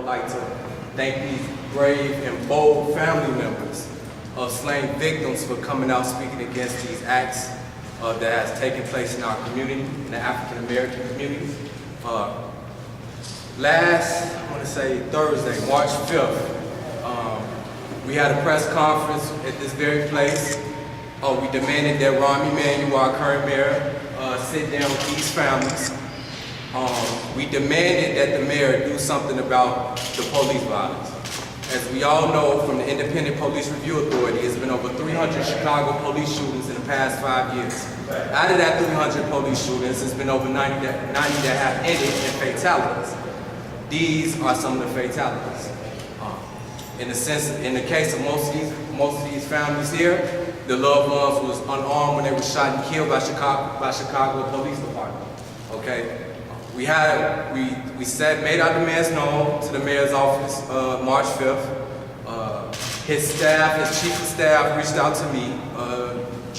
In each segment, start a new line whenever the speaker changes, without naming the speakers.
would like to thank these brave and bold family members of slain victims for coming out speaking against these acts that has taken place in our community, in the African American community. Last, I want to say Thursday, March 5th, we had a press conference at this very place. We demanded that Rahm Emanuel, our current mayor, sit down with these families. We demanded that the mayor do something about the police violence. As we all know from the Independent Police Review Authority, it's been over 300 Chicago police shootings in the past 5 years. Out of that 300 police shootings, it's been over 90 that have ended in fatalities. These are some of the fatalities. In the case of most of these families here, the loved ones was unarmed when they were shot and killed by Chicago Police Department. Okay, we made our demands known to the mayor's office March 5th. His staff, his chief of staff, reached out to me,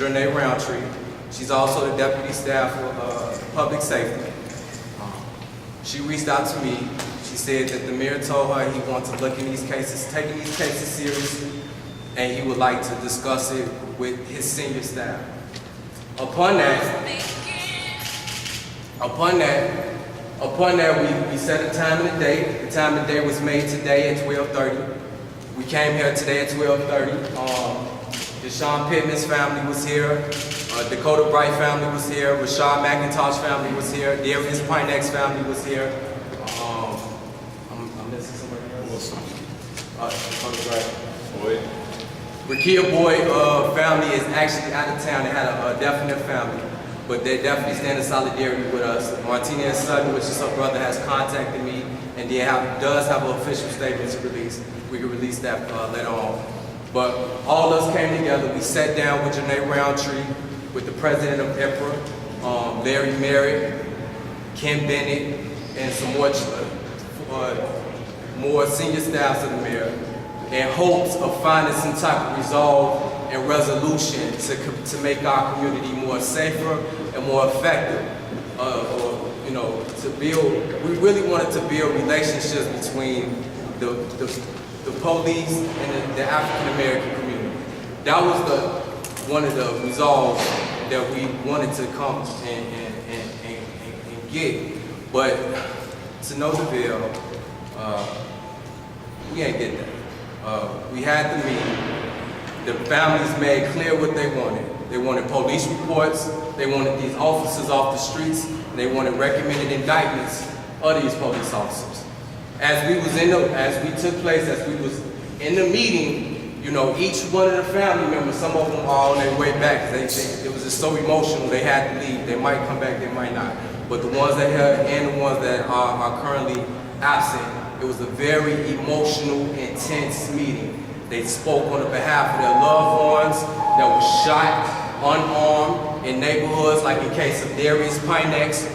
Mayor Roundtree. She's also the deputy staff for public safety. She reached out to me. She said that the mayor told her he wants to look in these cases, taking these cases seriously, and he would like to discuss it with his senior staff. Upon that, we set a time and a date. The time and date was made today at 12:30. We came here today at 12:30. Deshaun Pittman's family was here. Dakota Bright family was here. Rashad McIntosh family was here. Darius Pinek's family was here. I'm missing somebody else. Dakota Bright. Rakia Boyd family is actually out of town. They had a definite family, but they definitely stand in solidarity with us. Martinez Sutton, which is her brother, has contacted me, and does have an official statement to release. We can release that later on. But all of us came together. We sat down with Mayor Roundtree, with the president of EPRA, Larry Merritt, Ken Bennett, and some more senior staffs of the mayor, in hopes of finding some type of resolve and resolution to make our community more safer and more effective. We really wanted to build relationships between the police and the African American community. That was one of the resolves that we wanted to come and get. But to no avail, we ain't get that. We had the meeting. The families made clear what they wanted. They wanted police reports. They wanted these officers off the streets. They wanted recommended indictments of these police officers. As we was in the meeting, each one of the family members, some of them are on their way back. It was just so emotional. They had to leave. They might come back. They might not. But the ones that are here and the ones that are currently absent, it was a very emotional, intense meeting. They spoke on the behalf of their loved ones that were shot, unarmed, in neighborhoods like in case of Darius Pinek's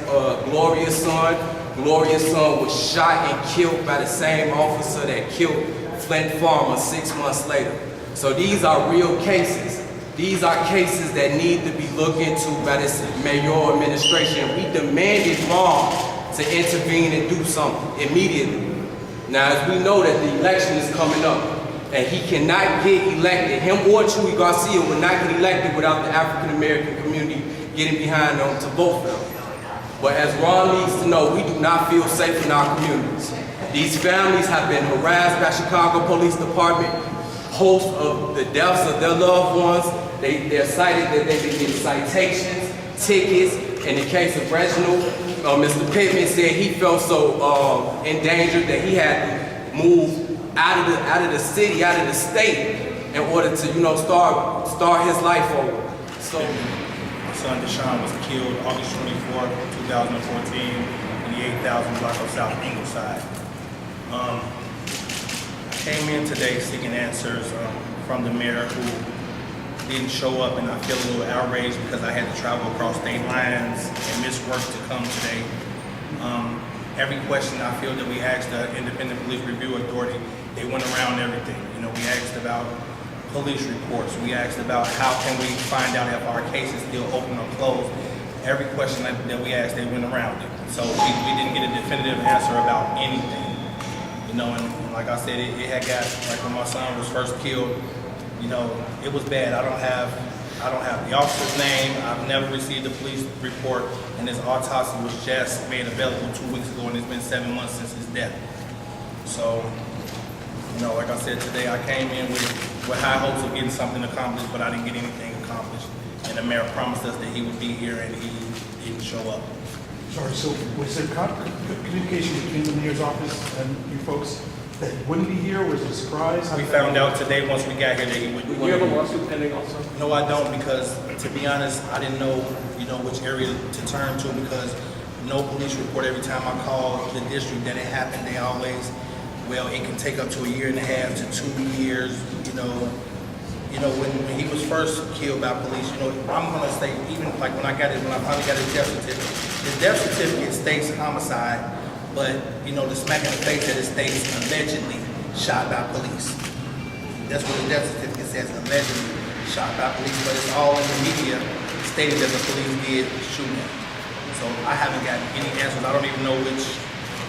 Gloria's son. Gloria's son was shot and killed by the same officer that killed Flint Farmer 6 months later. So these are real cases. These are cases that need to be looked into by this mayoral administration. We demanded Rahm to intervene and do something immediately. Now, as we know that the election is coming up, and he cannot get elected, him or Chuy Garcia will not get elected without the African American community getting behind them to vote for them. But as Ron needs to know, we do not feel safe in our communities. These families have been harassed by Chicago Police Department, host of the deaths of their loved ones. They're cited that they've been getting citations, tickets. In the case of Reginald, Mr. Pittman said he felt so endangered that he had to move out of the city, out of the state, in order to start his life over. So
my son Deshaun was killed August 24, 2014 in the 8,000 block of South Ingleside. I came in today seeking answers from the mayor, who didn't show up, and I feel a little outraged because I had to travel across state lines and miss work to come today. Every question I feel that we asked the Independent Police Review Authority, they went around everything. We asked about police reports. We asked about how can we find out if our case is still open or closed. Every question that we asked, they went around it. So we didn't get a definitive answer about anything. And like I said, it had got, like when my son was first killed, it was bad. I don't have the officer's name. I've never received a police report, and his autopsy was just made available 2 weeks ago, and it's been 7 months since his death. So, like I said, today I came in with high hopes of getting something accomplished, but I didn't get anything accomplished. And the mayor promised us that he would be here, and he didn't show up.
Sorry, so was there communication between the mayor's office and you folks that he wouldn't be here? Was it a surprise?
We found out today once we got here that he would.
Do you have a lawsuit pending also?
No, I don't, because to be honest, I didn't know, which area to turn to, because no police report. Every time I call the district that it happened, they always, it can take up to 1.5 years to 2 years. When he was first killed by police, I'm gonna say, even like when I finally got his death certificate states homicide, but the smack in the face that it states allegedly shot by police. That's what the death certificate says, allegedly shot by police, but it's all in the media stated that the police did shoot him. So I haven't got any answers. I don't even know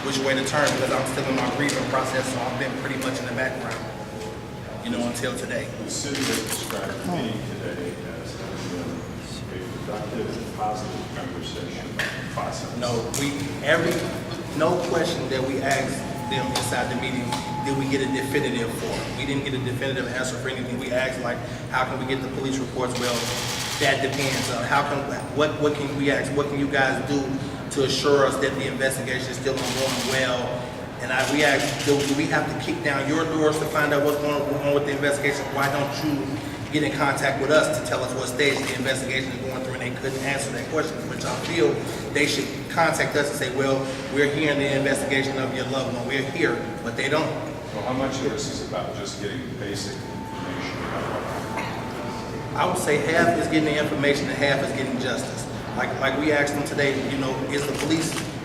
which way to turn, because I'm still in my grieving process, so I've been pretty much in the background, until today.
The city has described the meeting today as a productive, positive conversation process.
No question that we asked them inside the meeting, did we get a definitive for it? We didn't get a definitive answer for anything. We asked, how can we get the police reports? Well, that depends on what can we ask? What can you guys do to assure us that the investigation is still going well? And we asked, do we have to kick down your doors to find out what's going on with the investigation? Why don't you get in contact with us to tell us what stage the investigation is going through? And they couldn't answer that question, which I feel they should contact us and say, well, we're here in the investigation of your loved one. We're here, but they don't.
Well, how much of this is about just getting basic information about what happened?
I would say half is getting the information and half is getting justice. Like we asked them today,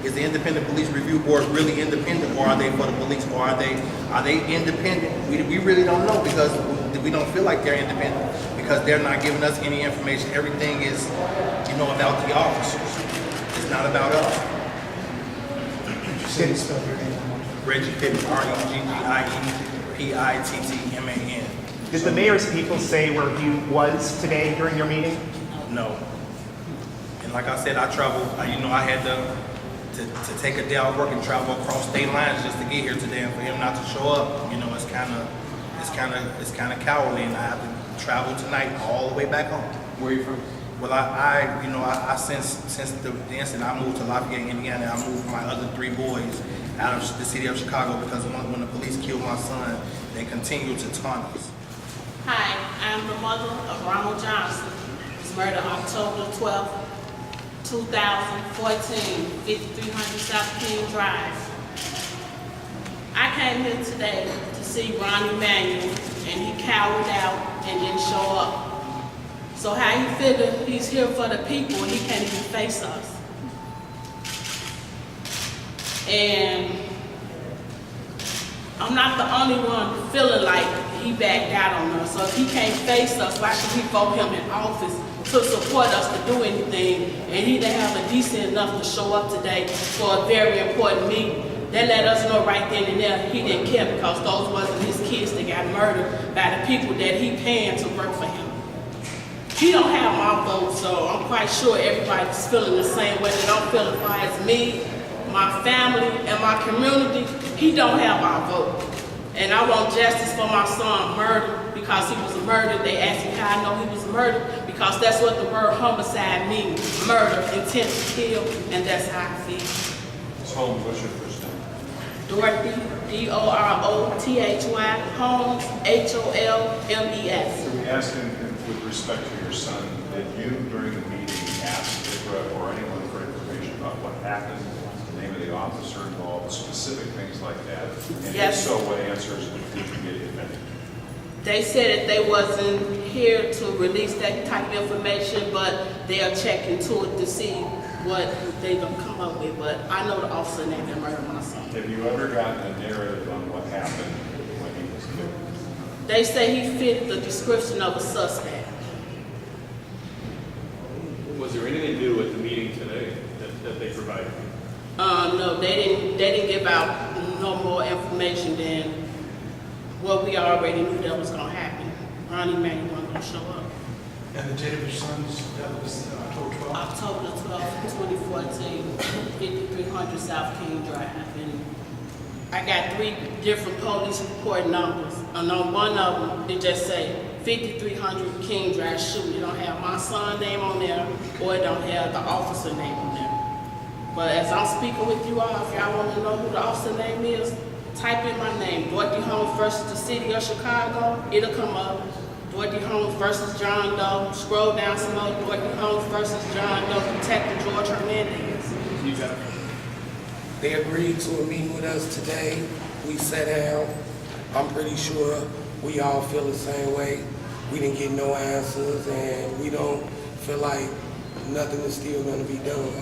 is the independent police review board really independent, or are they for the police, or are they independent? We really don't know, because we don't feel like they're independent, because they're not giving us any information. Everything is, about the officers. It's not about us.
Say and spell your name.
Reggie Pittman, REGGIEPITTMAN.
Did the mayor's people say where he was today during your meeting?
No. And like I said, I traveled. I had to take a day off work and travel across state lines just to get here today, and for him not to show up, it's kind of cowardly, and I have to travel tonight all the way back home.
Where are you from?
Well, I since the incident, I moved to Lafayette, Indiana. I moved my other 3 boys out of the city of Chicago, because when the police killed my son, they continued to taunt us.
Hi, I'm the mother of Ronald Johnson. He was murdered October 12th, 2014, 5300 South King Drive. I came here today to see Rahm Emanuel, and he cowered out and didn't show up. So how he figure he's here for the people and he can't even face us? And I'm not the only one feeling like he backed out on us. So if he can't face us, why should we vote him in office to support us to do anything? And he didn't have a decent enough to show up today for a very important meeting. They let us know right then and there he didn't care, because those wasn't his kids that got murdered by the people that he paying to work for him. He don't have my vote, so I'm quite sure everybody's feeling the same way that I'm feeling. As far as me, my family, and my community, he don't have our vote. And I want justice for my son murdered, because he was murdered. They asked me how I know he was murdered, because that's what the word homicide means, murder, intent to kill, and that's how I feel.
Ms. Holmes, what's your first name?
Dorothy, D-O-R-O-T-H-Y, Holmes, H-O-L-M-E-S.
So we asked him, with respect to your son, did you, during the meeting, ask ICRA or anyone for information about what happened, the name of the officer involved, specific things like that? And
Yes.
if so, what answers did you get, if any?
They said that they wasn't here to release that type of information, but they'll check into it to see what they gonna come up with. But I know the officer named that murdered my son.
Have you ever gotten a narrative on what happened when he was killed?
They say he fit the description of a suspect.
Was there anything new at the meeting today that they provided?
No, they didn't give out no more information than what we already knew that was gonna happen. Rahm Emanuel wasn't gonna show up.
And the date of your son's death was October 12th?
October the 12th, 2014, 5300 South King Drive. And I got 3 different police report numbers. And on one of them, it just say 5300 King Drive shooting. It don't have my son's name on there, or it don't have the officer name on there. But as I'm speaking with you all, if y'all want to know who the officer name is, type in my name, Dorothy Holmes versus the City of Chicago. It'll come up. Dorothy Holmes versus John Doe. Scroll down some more. Dorothy Holmes versus John Doe. Detective George Hernandez.
You got it.
They agreed to a meeting with us today. We sat down. I'm pretty sure we all feel the same way. We didn't get no answers, and we don't feel like nothing is still going to be done.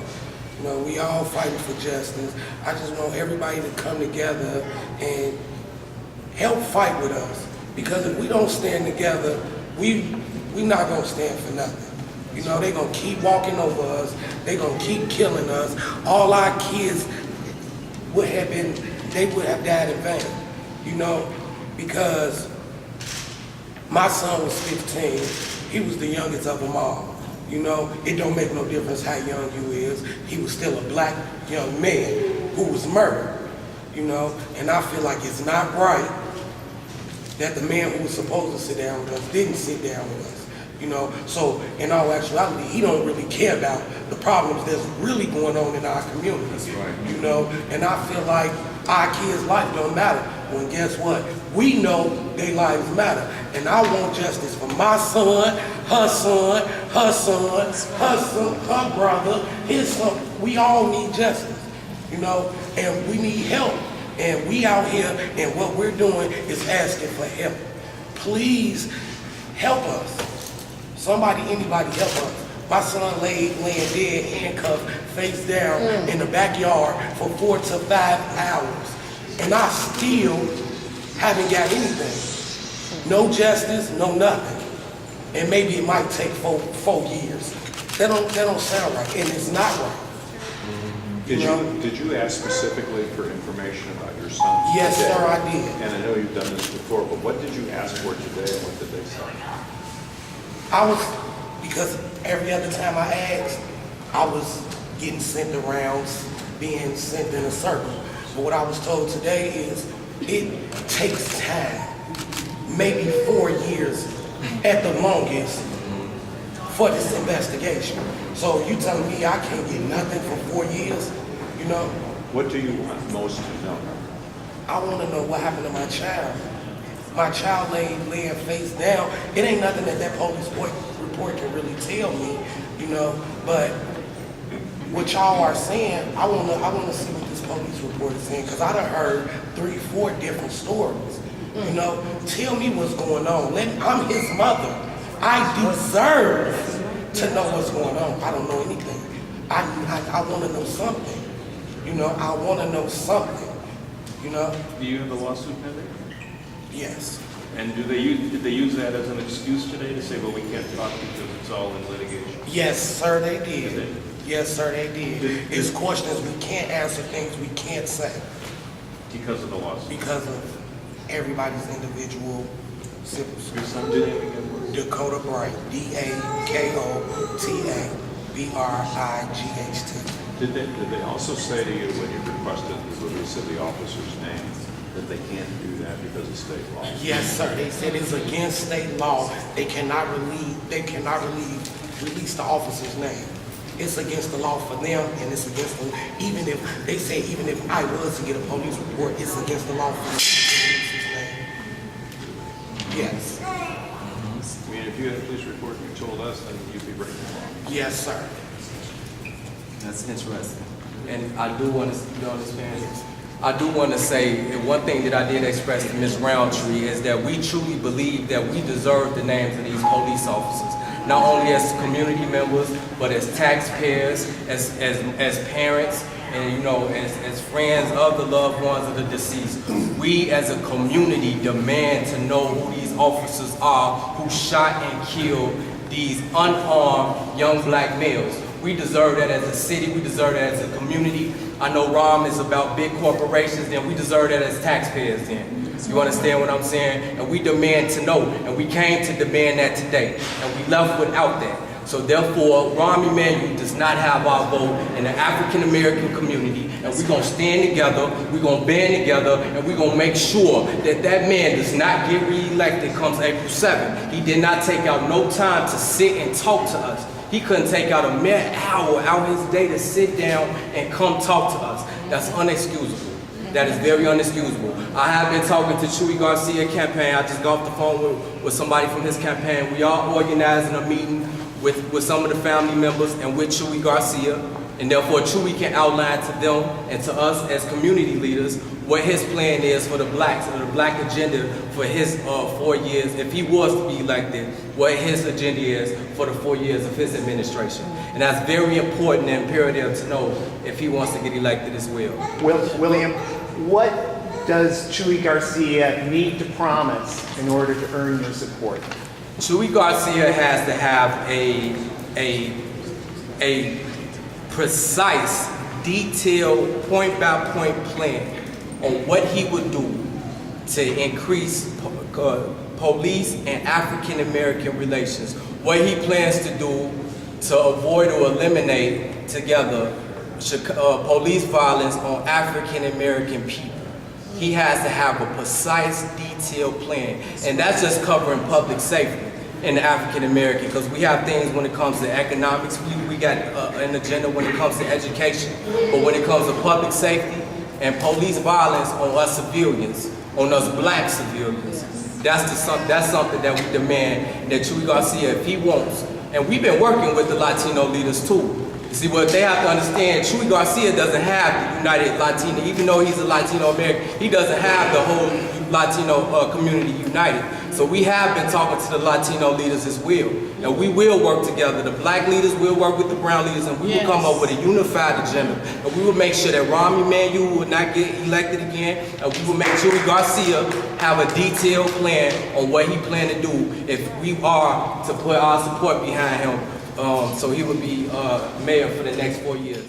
You know, we all fighting for justice. I just want everybody to come together and help fight with us. Because if we don't stand together, we not going to stand for nothing. You know, they're going to keep walking over us. They're going to keep killing us. All our kids would have died in vain. You know, because my son was 15. He was the youngest of them all. You know, it don't make no difference how young you is. He was still a black young man who was murdered. You know, and I feel like it's not right that the man who was supposed to sit down with us didn't sit down with us. You know, so in all actuality, he don't really care about the problems that's really going on in our community. That's right. You know, and I feel like our kids' life don't matter. Well, guess what? We know their lives matter. And I want justice for my son, her son, her son, her son, her brother, his son. We all need justice, you know, and we need help. And we out here, and what we're doing is asking for help. Please help us. Somebody, anybody help us. My son laying dead, handcuffed, face down in the backyard for 4 to 5 hours. And I still haven't got anything. No justice, no nothing. And maybe it might take 4 years. That don't sound right, and it's not right.
Did you ask specifically for information about your son?
Yes,
today?
sir, I did.
And I know you've done this before, but what did you ask for today, and what did they say?
Because every other time I asked, I was getting sent around, being sent in a circle. But what I was told today is it takes time, maybe 4 years at the longest for this investigation. So you telling me I can't get nothing for 4 years, you know?
What do you want most to know?
I want to know what happened to my child. My child laying face down. It ain't nothing that police report can really tell me, you know. But what y'all are saying, I want to see what this police report is saying, because I done heard 3, 4 different stories. You know, tell me what's going on. I'm his mother. I deserve to know what's going on. I don't know anything. I want to know something. You know, I want to know something. You know.
Do you have the lawsuit pending?
Yes.
And did they use that as an excuse today to say, well, we can't talk because it's all in litigation?
Yes, sir, they did.
Did they?
Yes, sir, they did. It's questions we can't answer, things we can't say
Because of the lawsuit?
because of everybody's individual civil
Your
suit.
son did it again?
Dakota Bright, DAKOTABRIGHT.
Did they also say to you when you requested the release of the officer's name that they can't do that because of state law?
Yes, sir. They said it's against state law. They cannot release the officer's name. It's against the law for them, and it's against them. Even if I was to get a police report, it's against the law for me to release his name. Yes.
I mean, if you had a police report and you told us, then you'd be breaking the law.
Yes, sir.
That's interesting. And I do want to, you understand this? I do want to say that one thing that I did express to Ms. Roundtree is that we truly believe that we deserve the names of these police officers. Not only as community members, but as taxpayers, as parents, and you know, as friends of the loved ones of the deceased. We as a community demand to know who these officers are who shot and killed these unarmed young black males. We deserve that as a city, we deserve that as a community, I know Rahm is about big corporations, then we deserve that as taxpayers then. You understand what I'm saying? And we demand to know, and we came to demand that today, and we left without that. So therefore, Rahm Emanuel does not have our vote in the African American community, and we're gonna stand together, we're gonna band together, and we're gonna make sure that that man does not get reelected comes April 7th. He did not take out no time to sit and talk to us. He couldn't take out a mere hour out of his day to sit down and come talk to us. That's unexcusable. That is very unexcusable. I have been talking to Chuy Garcia campaign. I just got off the phone with somebody from his campaign. We are organizing a meeting with some of the family members and with Chuy Garcia. And therefore, Chuy can outline to them and to us as community leaders what his plan is for the blacks and the black agenda for his 4 years, if he was to be elected, what his agenda is for the 4 years of his administration. And that's very important and imperative to know if he wants to get elected as well.
William, what does Chuy Garcia need to promise in order to earn your support?
Chuy Garcia has to have a precise, detailed, point-by-point plan on what he would do to increase police and African-American relations, what he plans to do to avoid or eliminate together police violence on African-American people. He has to have a precise, detailed plan, and that's just covering public safety in the African-American, because we have things when it comes to economics, we got an agenda when it comes to education, but when it comes to public safety and police violence on us civilians, on us black civilians, that's something that we demand that Chuy Garcia, if he wants, and we've been working with the Latino leaders too. You see, what they have to understand, Chuy Garcia doesn't have the United Latino, even though he's a Latino American, he doesn't have the whole Latino community united. So we have been talking to the Latino leaders as well. And we will work together. The black leaders will work with the brown leaders, and we will come up with a unified agenda. And we will make sure that Rahm Emanuel will not get elected again. And we will make Chuy Garcia have a detailed plan on what he plans to do if we are to put our support behind him. So he will be mayor for the next 4 years.